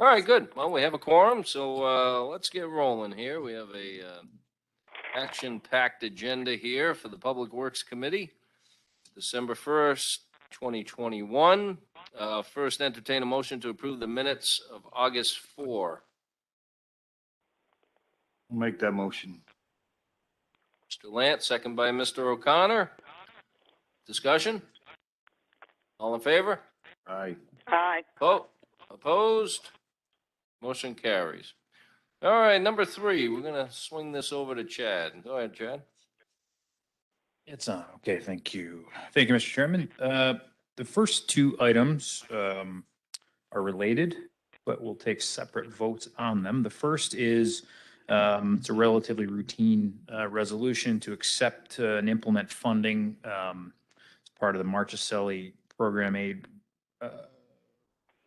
All right, good. Well, we have a quorum, so let's get rolling here. We have a action-packed agenda here for the Public Works Committee, December 1st, 2021. First, entertain a motion to approve the minutes of August 4. I'll make that motion. Mr. Lance, second by Mr. O'Connor. Discussion? All in favor? Aye. Aye. Vote. Opposed? Motion carries. All right, number 3, we're going to swing this over to Chad. Go ahead, Chad. It's on. Okay, thank you. Thank you, Mr. Chairman. The first two items are related, but we'll take separate votes on them. The first is it's a relatively routine resolution to accept and implement funding as part of the Marchicelli program aid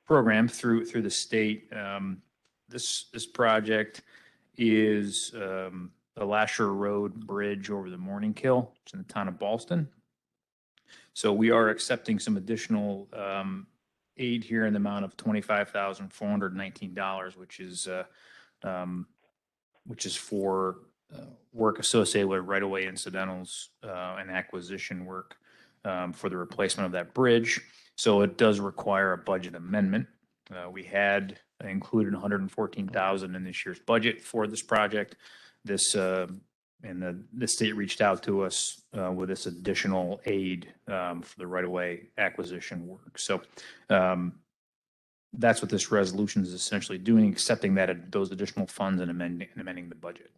program through the state. This project is the Lasher Road Bridge over the Morning Kill. It's in the town of Ballston. So we are accepting some additional aid here in the amount of $25,419, which is for work associated with right-of-way incidentals and acquisition work for the replacement of that bridge. So it does require a budget amendment. We had included $114,000 in this year's budget for this project. The state reached out to us with this additional aid for the right-of-way acquisition work. So that's what this resolution is essentially doing, accepting those additional funds and amending the budget.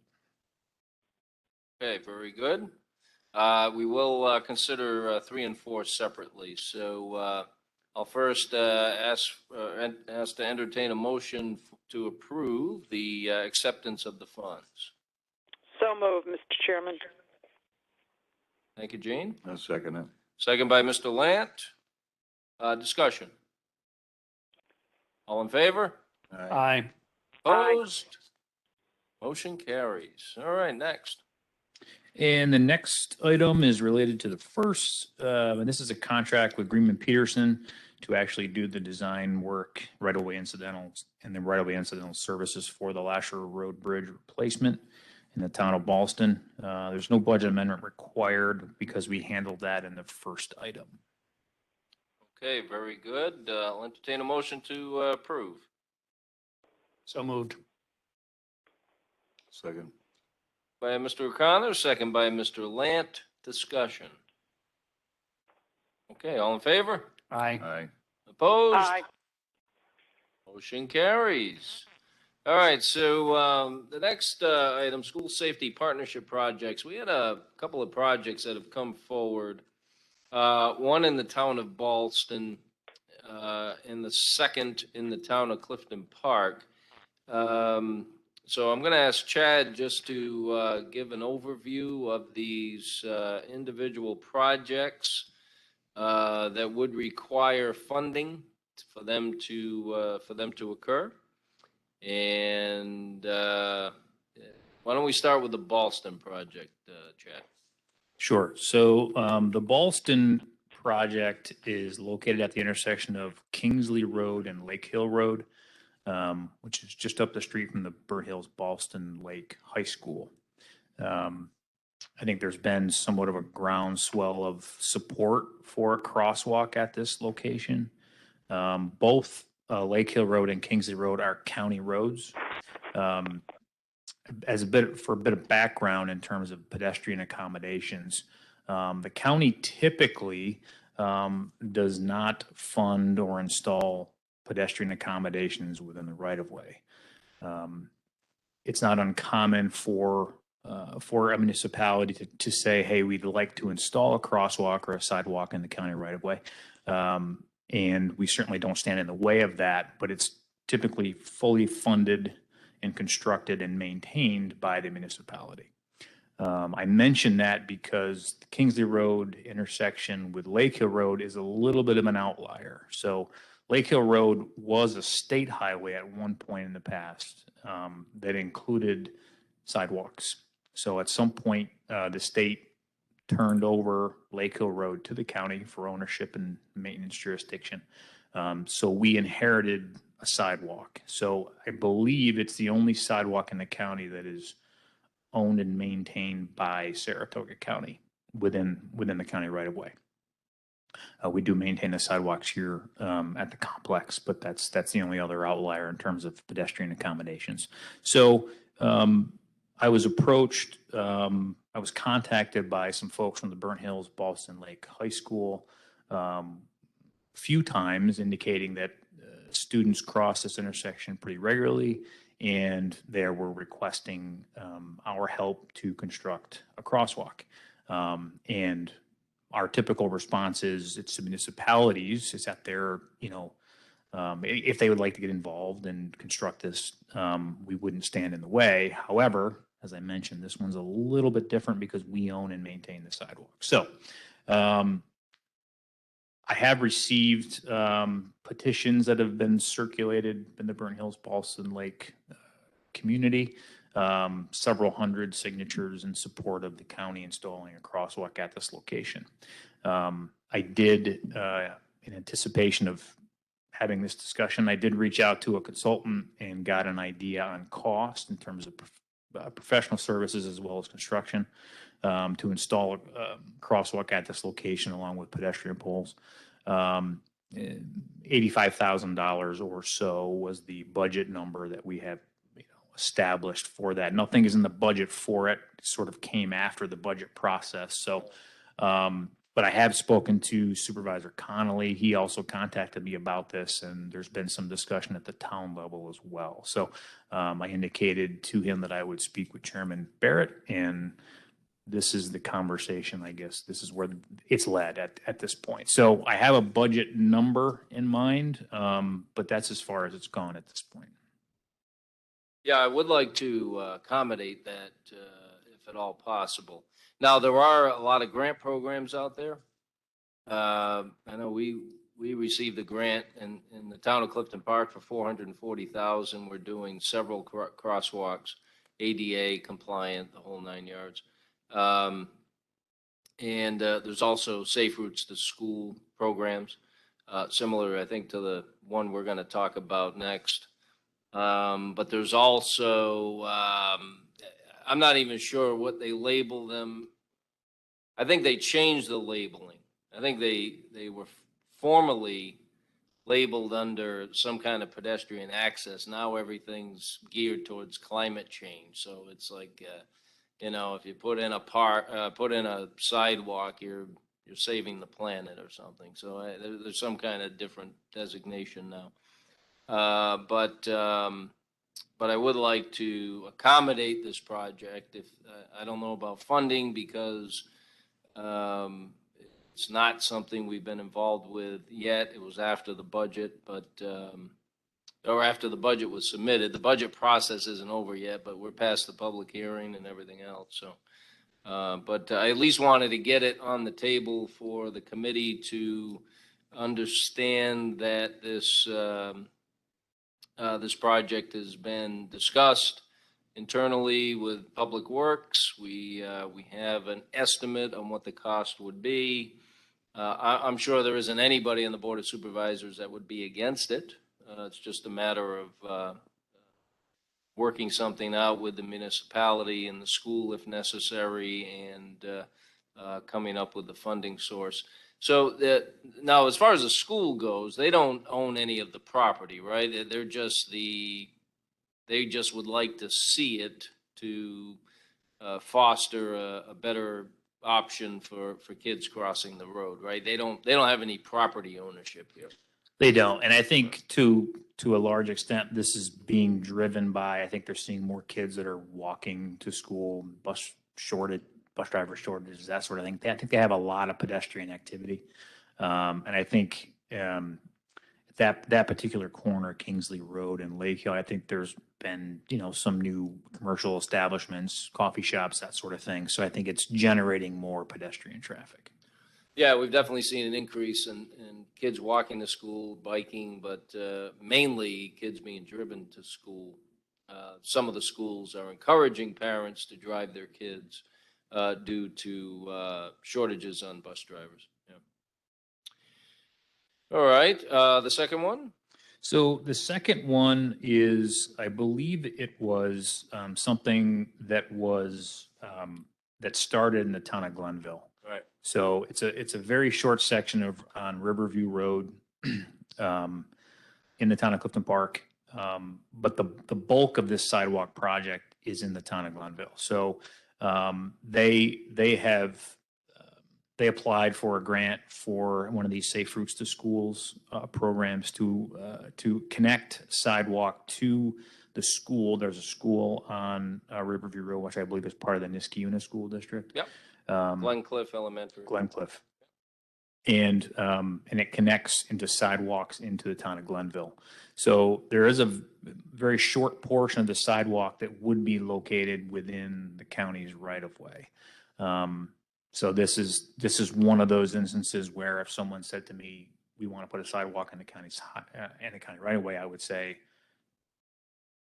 Okay, very good. We will consider 3 and 4 separately. So I'll first ask to entertain a motion to approve the acceptance of the funds. So moved, Mr. Chairman. Thank you, Gene. I'll second it. Second by Mr. Lant. Discussion. All in favor? Aye. Opposed? Motion carries. All right, next. And the next item is related to the first, and this is a contract with Greenman Peterson to actually do the design work, right-of-way incidentals, and the right-of-way incidental services for the Lasher Road Bridge replacement in the town of Ballston. There's no budget amendment required because we handled that in the first item. Okay, very good. I'll entertain a motion to approve. So moved. Second. By Mr. O'Connor, second by Mr. Lant. Discussion. Okay, all in favor? Aye. Aye. Opposed? Aye. Motion carries. All right, so the next item, school safety partnership projects. We had a couple of projects that have come forward. One in the town of Ballston, and the second in the town of Clifton Park. So I'm going to ask Chad just to give an overview of these individual projects that would require funding for them to occur. And why don't we start with the Ballston project, Chad? Sure. So the Ballston project is located at the intersection of Kingsley Road and Lake Hill Road, which is just up the street from the Burnt Hills Ballston Lake High School. I think there's been somewhat of a groundswell of support for a crosswalk at this location. Both Lake Hill Road and Kingsley Road are county roads. As a bit of background in terms of pedestrian accommodations, the county typically does not fund or install pedestrian accommodations within the right-of-way. It's not uncommon for a municipality to say, hey, we'd like to install a crosswalk or a sidewalk in the county right-of-way. And we certainly don't stand in the way of that, but it's typically fully funded and constructed and maintained by the municipality. I mention that because the Kingsley Road intersection with Lake Hill Road is a little bit of an outlier. So Lake Hill Road was a state highway at one point in the past that included sidewalks. So at some point, the state turned over Lake Hill Road to the county for ownership and maintenance jurisdiction. So we inherited a sidewalk. So I believe it's the only sidewalk in the county that is owned and maintained by Saratoga County within the county right of way. We do maintain the sidewalks here at the complex, but that's the only other outlier in terms of pedestrian accommodations. So I was approached, I was contacted by some folks from the Burnt Hills Boston Lake High School a few times, indicating that students cross this intersection pretty regularly, and they were requesting our help to construct a crosswalk. And our typical response is it's the municipalities, it's at their, if they would like to get involved and construct this, we wouldn't stand in the way. However, as I mentioned, this one's a little bit different because we own and maintain the sidewalk. So I have received petitions that have been circulated in the Burnt Hills Boston Lake community, several hundred signatures in support of the county installing a crosswalk at this location. I did, in anticipation of having this discussion, I did reach out to a consultant and got an idea on cost in terms of professional services as well as construction to install a crosswalk at this location along with pedestrian poles. $85,000 or so was the budget number that we have established for that. Nothing is in the budget for it. It sort of came after the budget process. So, but I have spoken to Supervisor Connolly. He also contacted me about this, and there's been some discussion at the town level as well. So I indicated to him that I would speak with Chairman Barrett, and this is the conversation, I guess. This is where it's led at this point. So I have a budget number in mind, but that's as far as it's gone at this point. Yeah, I would like to accommodate that if at all possible. Now, there are a lot of grant programs out there. I know we received a grant in the town of Clifton Park for $440,000. We're doing several crosswalks, ADA compliant, the whole 9 yards. And there's also Safe Routes to School programs, similar, I think, to the one we're going to talk about next. But there's also, I'm not even sure what they label them. I think they changed the labeling. I think they were formerly labeled under some kind of pedestrian access. Now everything's geared towards climate change. So it's like, if you put in a sidewalk, you're saving the planet or something. So there's some kind of different designation now. But I would like to accommodate this project. If I don't know about funding because it's not something we've been involved with yet. It was after the budget, or after the budget was submitted. The budget process isn't over yet, but we're past the public hearing and everything else. So, but I at least wanted to get it on the table for the committee to understand that this project has been discussed internally with Public Works. We have an estimate on what the cost would be. I'm sure there isn't anybody on the Board of Supervisors that would be against it. It's just a matter of working something out with the municipality and the school if necessary, and coming up with the funding source. So now, as far as the school goes, they don't own any of the property, right? They just would like to see it to foster a better option for kids crossing the road, right? They don't have any property ownership here. They don't, and I think to a large extent, this is being driven by, I think they're seeing more kids that are walking to school, bus driver shortages, that sort of thing. I think they have a lot of pedestrian activity, and I think that particular corner, Kingsley Road and Lake Hill, I think there's been some new commercial establishments, coffee shops, that sort of thing. So I think it's generating more pedestrian traffic. Yeah, we've definitely seen an increase in kids walking to school, biking, but mainly kids being driven to school. Some of the schools are encouraging parents to drive their kids due to shortages on bus drivers. Yeah. All right, the second one? So the second one is, I believe it was something that was that started in the town of Glenville. Right. So it's a very short section on Riverview Road in the town of Clifton Park. But the bulk of this sidewalk project is in the town of Glenville. So they have they applied for a grant for one of these Safe Routes to Schools programs to connect sidewalk to the school. There's a school on Riverview Road, which I believe is part of the Niskayuna School District. Yep. Um, Glencliff Elementary. Glencliff. And it connects into sidewalks into the town of Glenville. So there is a very short portion of the sidewalk that would be located within the county's right of way. So this is one of those instances where if someone said to me, we want to put a sidewalk in the county right of way, I would say,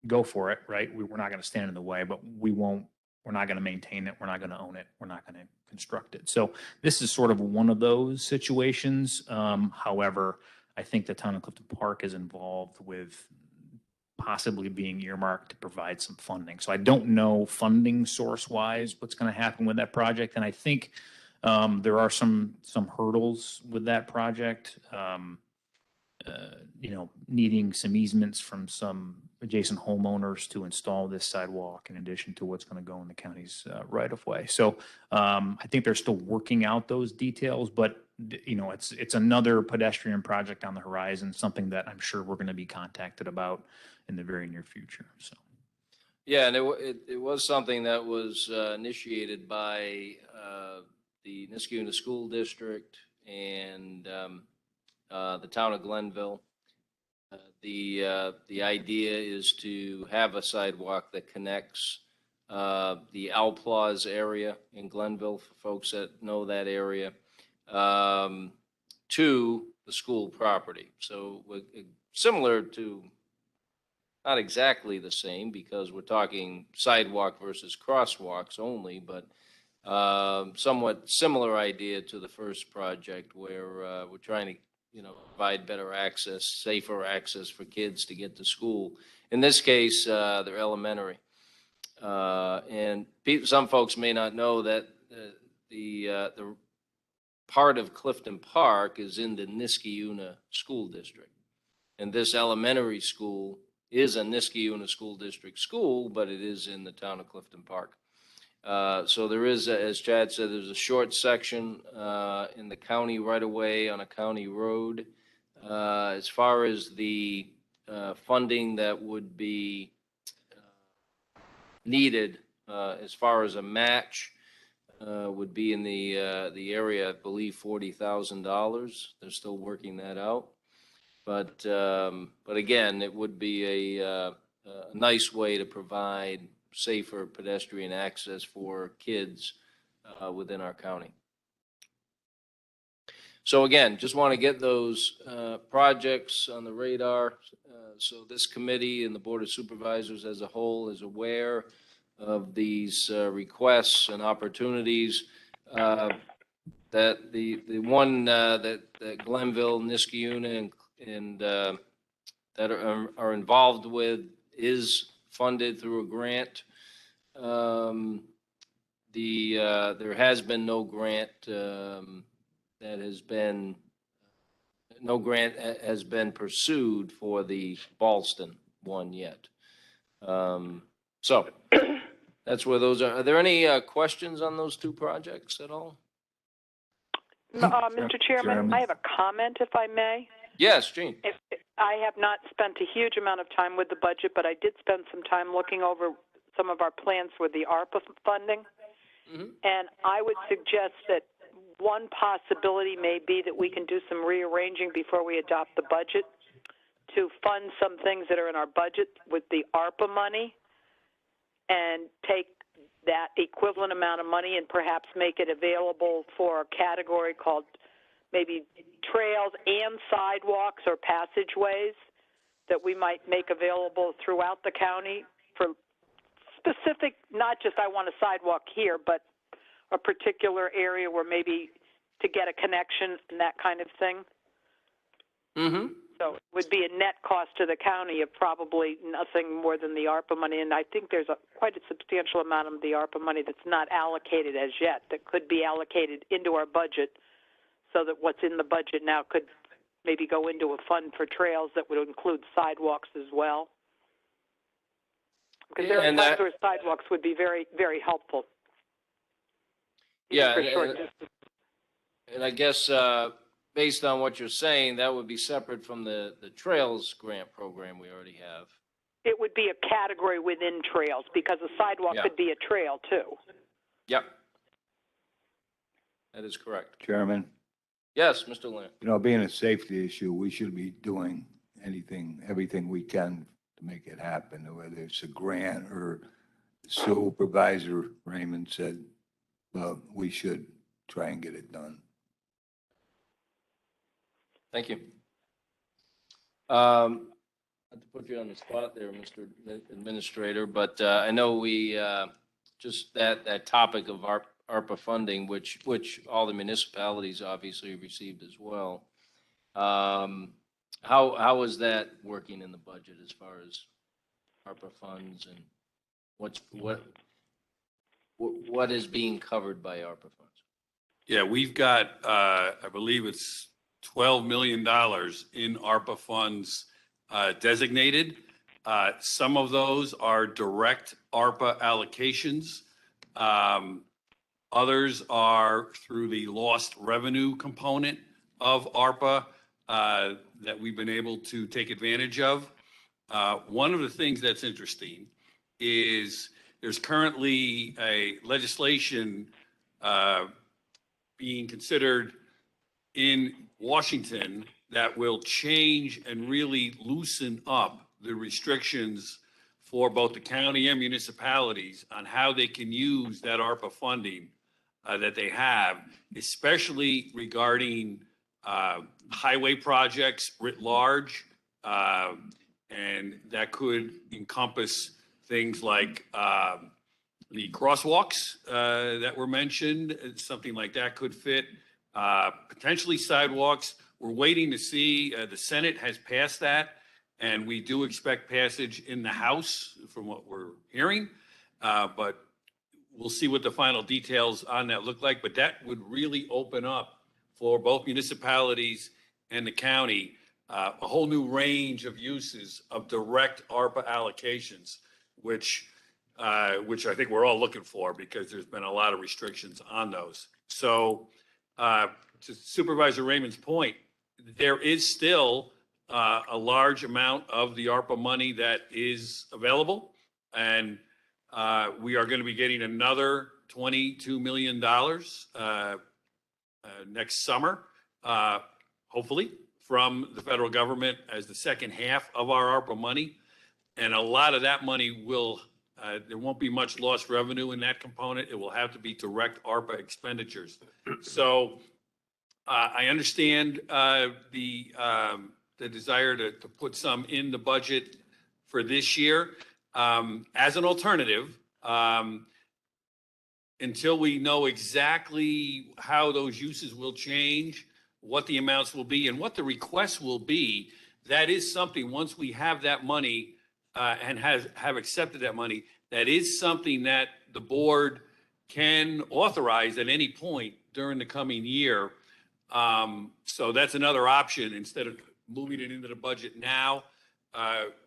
go for it, right? We're not going to stand in the way, but we're not going to maintain it. We're not going to own it. We're not going to construct it. So this is sort of one of those situations. However, I think the town of Clifton Park is involved with possibly being earmarked to provide some funding. So I don't know funding source wise what's going to happen with that project. And I think there are some hurdles with that project. Needing some easements from some adjacent homeowners to install this sidewalk in addition to what's going to go in the county's right of way. So I think they're still working out those details, but it's another pedestrian project on the horizon, something that I'm sure we're going to be contacted about in the very near future. So. Yeah, and it was something that was initiated by the Niskayuna School District and the town of Glenville. The idea is to have a sidewalk that connects the Alplaus area in Glenville, for folks that know that area, to the school property. So similar to, not exactly the same because we're talking sidewalk versus crosswalks only, but somewhat similar idea to the first project where we're trying to provide better access, safer access for kids to get to school. In this case, they're elementary. And some folks may not know that the part of Clifton Park is in the Niskayuna School District. And this elementary school is a Niskayuna School District school, but it is in the town of Clifton Park. So there is, as Chad said, there's a short section in the county right away on a county road. As far as the funding that would be needed, as far as a match, would be in the area, I believe, $40,000. They're still working that out, but again, it would be a nice way to provide safer pedestrian access for kids within our county. So again, just want to get those projects on the radar so this committee and the Board of Supervisors as a whole is aware of these requests and opportunities. That the one that Glenville, Niskayuna, and that are involved with is funded through a grant. There has been no grant has been pursued for the Ballston one yet. So that's where those are. Are there any questions on those two projects at all? Mr. Chairman, I have a comment, if I may. Yes, Gene. I have not spent a huge amount of time with the budget, but I did spend some time looking over some of our plans with the Arpa funding. Mm-hmm. And I would suggest that one possibility may be that we can do some rearranging before we adopt the budget to fund some things that are in our budget with the Arpa money and take that equivalent amount of money and perhaps make it available for a category called maybe trails and sidewalks or passageways that we might make available throughout the county for specific, not just I want a sidewalk here, but a particular area where maybe to get a connection and that kind of thing. Mm-hmm. So it would be a net cost to the county of probably nothing more than the ARPA money. And I think there's quite a substantial amount of the ARPA money that's not allocated as yet that could be allocated into our budget so that what's in the budget now could maybe go into a fund for trails that would include sidewalks as well. Because there are times where sidewalks would be very, very helpful. Yeah, For short distance. and I guess based on what you're saying, that would be separate from the Trails grant program we already have. It would be a category within trails because a sidewalk could be a trail too. Yep. That is correct. Chairman, Yes, Mr. Lynn. being a safety issue, we should be doing everything we can to make it happen, whether it's a grant or Supervisor Raymond said, we should try and get it done. Thank you. Not to put you on the spot there, Mr. Administrator, but I know we just that topic of ARPA funding, which all the municipalities obviously received as well. How is that working in the budget as far as ARPA funds and what is being covered by ARPA funds? Yeah, we've got, I believe it's $12 million in ARPA funds designated. Some of those are direct ARPA allocations. Others are through the lost revenue component of ARPA that we've been able to take advantage of. One of the things that's interesting is there's currently a legislation being considered in Washington that will change and really loosen up the restrictions for both the county and municipalities on how they can use that ARPA funding that they have, especially regarding highway projects writ large. And that could encompass things like the crosswalks that were mentioned. Something like that could fit. Potentially sidewalks. We're waiting to see, the Senate has passed that, and we do expect passage in the House from what we're hearing. But we'll see what the final details on that look like. But that would really open up for both municipalities and the county a whole new range of uses of direct ARPA allocations, which I think we're all looking for because there's been a lot of restrictions on those. So to Supervisor Raymond's point, there is still a large amount of the ARPA money that is available. And we are going to be getting another $22 million next summer, hopefully, from the federal government as the second half of our ARPA money. And a lot of that money will, there won't be much lost revenue in that component. It will have to be direct ARPA expenditures. So I understand the desire to put some in the budget for this year as an alternative. Until we know exactly how those uses will change, what the amounts will be, and what the requests will be, that is something, once we have that money and have accepted that money, that is something that the board can authorize at any point during the coming year. So that's another option. Instead of moving it into the budget now,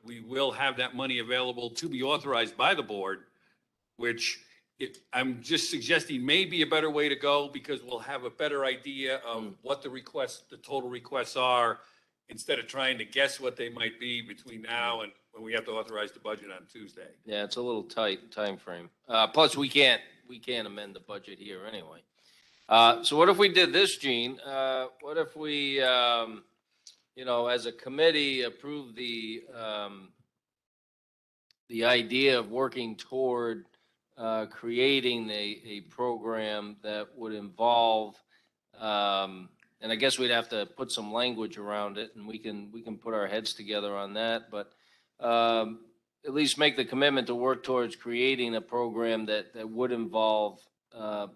we will have that money available to be authorized by the board, which I'm just suggesting may be a better way to go because we'll have a better idea of what the total requests are, instead of trying to guess what they might be between now and when we have to authorize the budget on Tuesday. Yeah, it's a little tight time frame. Plus, we can't amend the budget here anyway. So what if we did this, Gene? What if we, as a committee, approve the idea of working toward creating a program that would involve, and I guess we'd have to put some language around it, and we can put our heads together on that, but at least make the commitment to work towards creating a program that would involve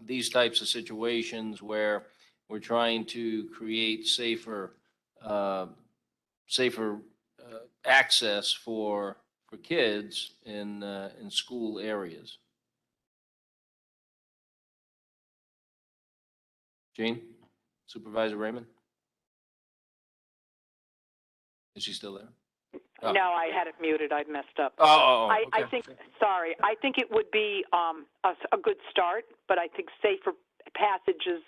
these types of situations where we're trying to create safer safer access for kids in school areas. Jean, Supervisor Raymond? Is she still there? Oh. No, I had it muted. I messed up. I I think, sorry, I think it would be a good start, but I think safer passages,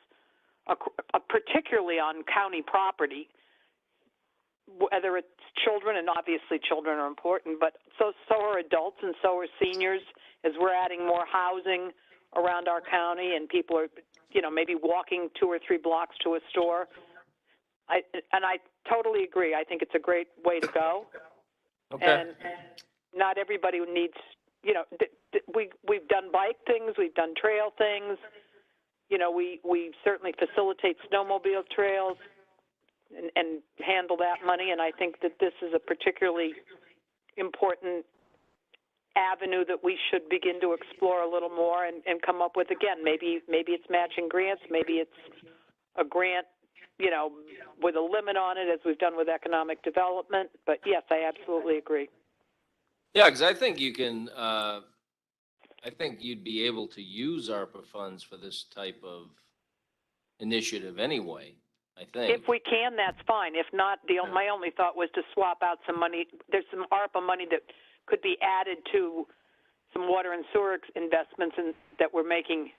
particularly on county property, whether it's children, and obviously children are important, but so are adults and so are seniors, as we're adding more housing around our county and people are, maybe walking 2 or 3 blocks to a store. I totally agree. I think it's a great way to go. Okay. And not everybody needs, we've done bike things, we've done trail things. We certainly facilitate snowmobile trails and handle that money. And I think that this is a particularly important avenue that we should begin to explore a little more and come up with, again, maybe it's matching grants, maybe it's a grant, with a limit on it, as we've done with economic development. But yes, I absolutely agree. Yeah, because I think you can, I think you'd be able to use ARPA funds for this type of initiative anyway, I think. If we can, that's fine. If not, my only thought was to swap out some money. There's some ARPA money that could be added to some water and sewer investments that we're making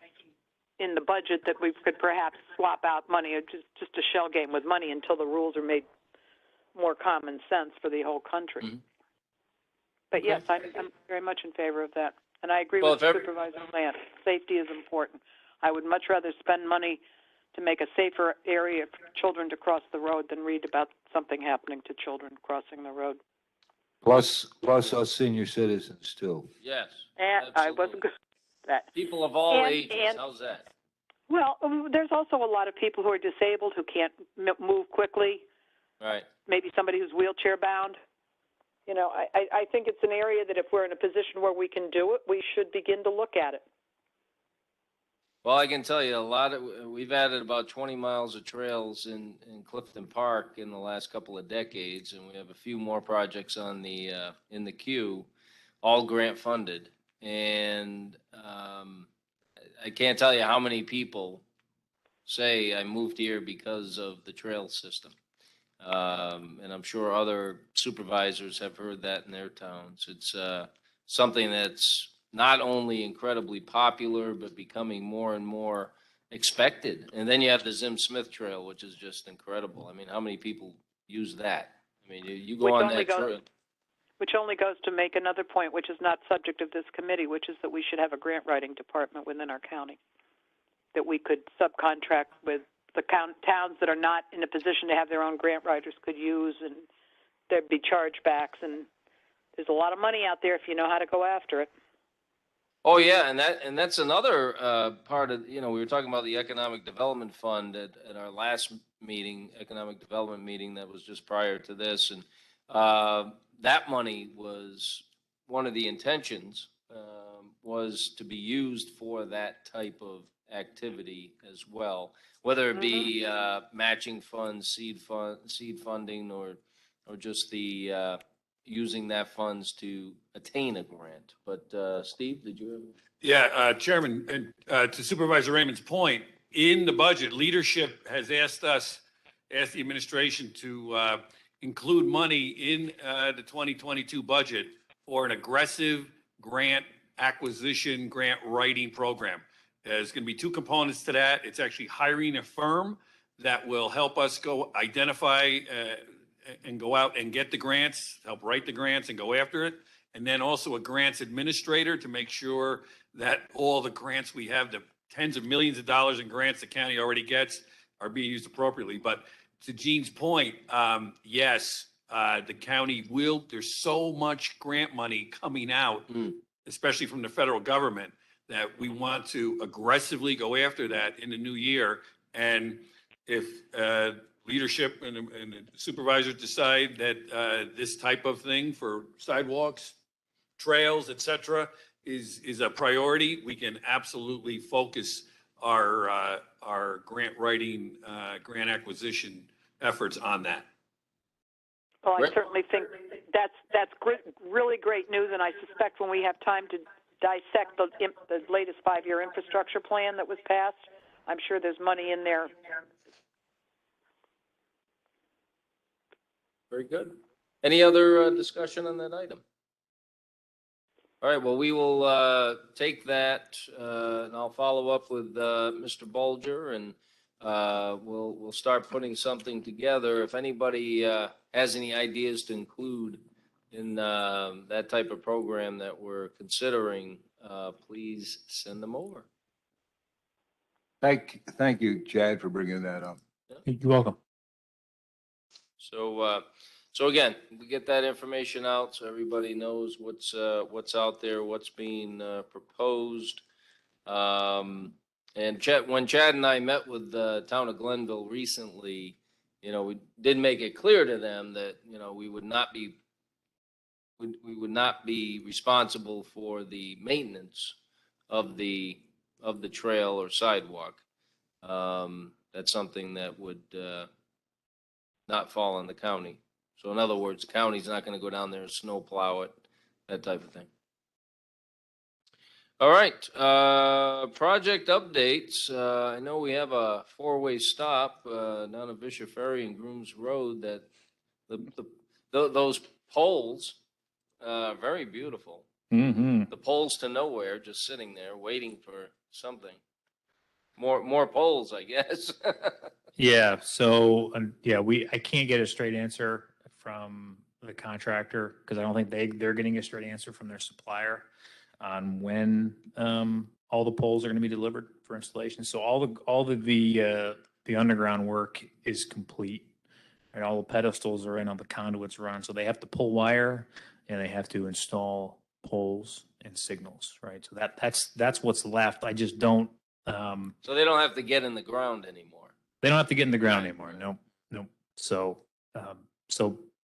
in the budget, that we could perhaps swap out money, or just a shell game with money until the rules are made more common sense for the whole country. Mm-hmm. But okay. Yes, I'm very much in favor of that. And I agree with Supervisor Land. Safety is important. I would much rather spend money to make a safer area for children to cross the road than read about something happening to children crossing the road. Plus us senior citizens too. Yes. And absolutely. I wasn't good at that. People of all ages. How's that? Well, there's also a lot of people who are disabled who can't move quickly. Right. Maybe somebody who's wheelchair bound. I think it's an area that if we're in a position where we can do it, we should begin to look at it. Well, I can tell you we've added about 20 miles of trails in Clifton Park in the last couple of decades, and we have a few more projects on in the queue, all grant funded. And I can't tell you how many people say I moved here because of the trail system. And I'm sure other supervisors have heard that in their towns. It's something that's not only incredibly popular, but becoming more and more expected. And then you have the Zim Smith Trail, which is just incredible. I mean, how many people use that? I mean, you go on that trail. Which only goes to make another point, which is not subject of this committee, which is that we should have a grant writing department within our county that we could subcontract with. The towns that are not in a position to have their own grant writers could use, and there'd be chargebacks. And there's a lot of money out there if you know how to go after it. Oh yeah, and that's another part of, we were talking about the Economic Development Fund at our last meeting, Economic Development meeting that was just prior to this, and that money was one of the intentions was to be used for that type of activity as well, whether it be matching funds, seed funding, or just the using that funds to attain a grant. But Steve, did you have? Yeah, Chairman, and to Supervisor Raymond's point, in the budget, leadership has asked the administration to include money in the 2022 budget for an aggressive grant acquisition, grant writing program. There's going to be 2 components to that. It's actually hiring a firm that will help us go identify and go out and get the grants, help write the grants and go after it. And then also a grants administrator to make sure that all the grants we have, the tens of millions of dollars in grants the county already gets, are being used appropriately. But to Gene's point, yes, the county there's so much grant money coming out, especially from the federal government, that we want to aggressively go after that in the new year. And if leadership and the supervisors decide that this type of thing for sidewalks, trails, et cetera, is a priority, we can absolutely focus our grant writing, grant acquisition efforts on that. Well, I Great. certainly think that's really great news, and I suspect when we have time to dissect the latest 5-year infrastructure plan that was passed, I'm sure there's money in there. Very good. Any other discussion on that item? All right, well, we will take that, and I'll follow up with Mr. Bulger, and we'll start putting something together. If anybody has any ideas to include in that type of program that we're considering, please send them over. Thank you, Chad, for bringing that up. You're welcome. So again, we get that information out so everybody knows what's out there, what's being proposed. And when Chad and I met with the town of Glenville recently, we did make it clear to them that, we would not be responsible for the maintenance of the trail or sidewalk. That's something that would not fall on the county. So in other words, the county's not going to go down there and snow plow it, that type of thing. All right, project updates. I know we have a 4-way stop down at Bishop Ferry and Grooms Road. That those poles, very beautiful. Mm-hmm. The poles to nowhere, just sitting there waiting for something. More poles, I guess. Yeah. So I can't get a straight answer from the contractor because I don't think they're getting a straight answer from their supplier on when all the poles are going to be delivered for installation. So all the underground work is complete, and all the pedestals are in, all the conduits run. So they have to pull wire and they have to install poles and signals, right? So that's what's left. I just don't. So they don't have to get in the ground anymore. They don't have to get in the ground anymore. Nope. So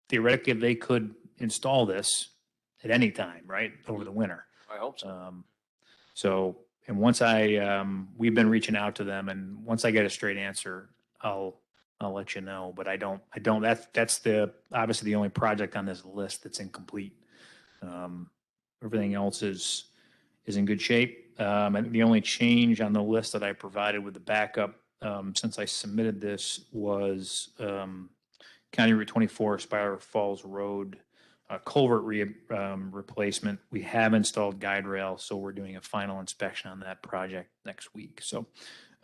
theoretically, they could install this at any time, right, over the winter. I hope so. And once we've been reaching out to them, and once I get a straight answer, I'll let you know. But I don't. That's obviously the only project on this list that's incomplete. Everything else is in good shape. And the only change on the list that I provided with the backup since I submitted this was County Route 24, Spider Falls Road, culvert replacement. We have installed guide rail, so we're doing a final inspection on that project next week. So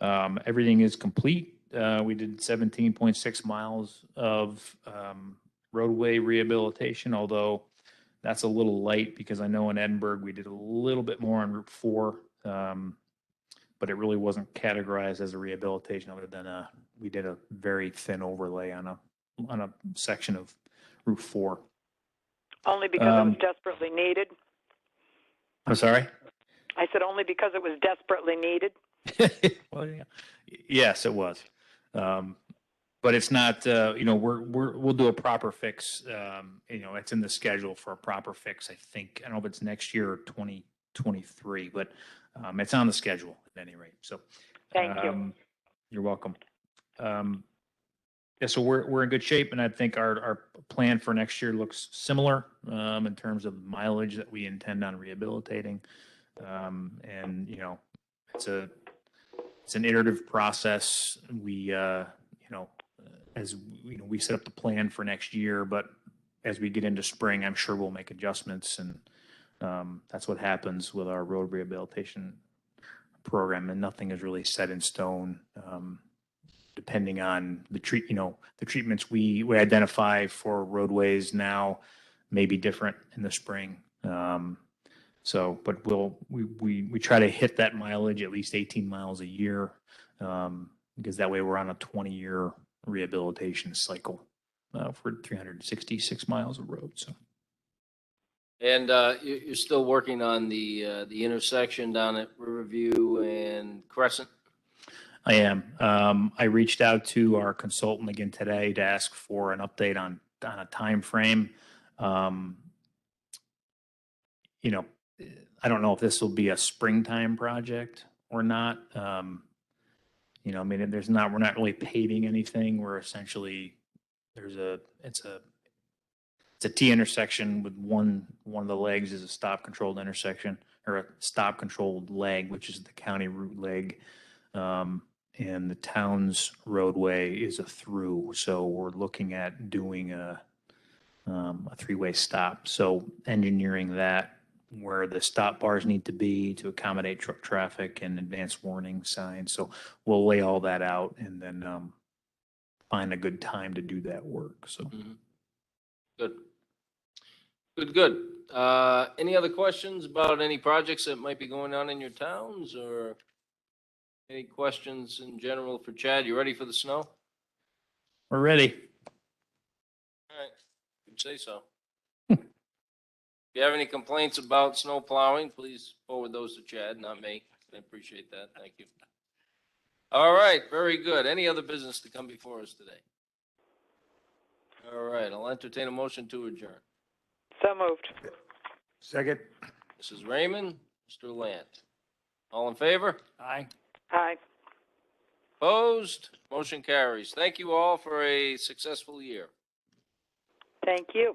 everything is complete. We did 17.6 miles of roadway rehabilitation, although that's a little light because I know in Edinburgh we did a little bit more on Route 4, but it really wasn't categorized as a rehabilitation other than we did a very thin overlay on a section of Route 4. Only because it was desperately needed. I'm sorry? I said only because it was desperately needed. Well, yeah. Yes, it was. But it's not, we'll do a proper fix. It's in the schedule for a proper fix. I think, I don't know if it's next year or 2023, but it's on the schedule at any rate. So Thank you. You're welcome. Yeah, so we're in good shape, and I think our plan for next year looks similar in terms of mileage that we intend on rehabilitating. And it's an iterative process. We we set up the plan for next year, but as we get into spring, I'm sure we'll make adjustments, and that's what happens with our road rehabilitation program. And nothing is really set in stone. Depending on the treatments we identify for roadways now may be different in the spring. But we try to hit that mileage at least 18 miles a year, because that way we're on a 20-year rehabilitation cycle for 366 miles of road. So. And you're still working on the intersection down at Riverview and Crescent? I am. I reached out to our consultant again today to ask for an update on a time frame. I don't know if this will be a springtime project or not. We're not really paving anything. We're essentially it's a it's a T intersection with one of the legs is a stop controlled intersection or a stop controlled leg, which is the county route leg. And the town's roadway is a through. So we're looking at doing a three-way stop. So engineering that where the stop bars need to be to accommodate truck traffic and advanced warning signs. So we'll lay all that out and then find a good time to do that work. So Good. Good. Any other questions about any projects that might be going on in your towns or any questions in general for Chad? You ready for the snow? we're ready. All right, you'd say so. If you have any complaints about snow plowing, please forward those to Chad, not me. I appreciate that. Thank you. All right, very good. Any other business to come before us today? All right, I'll entertain a motion to adjourn. So moved. Second? Mrs. Raymond, Mr. Lant. All in favor? Aye. Aye. Opposed? Motion carries. Thank you all for a successful year. Thank you.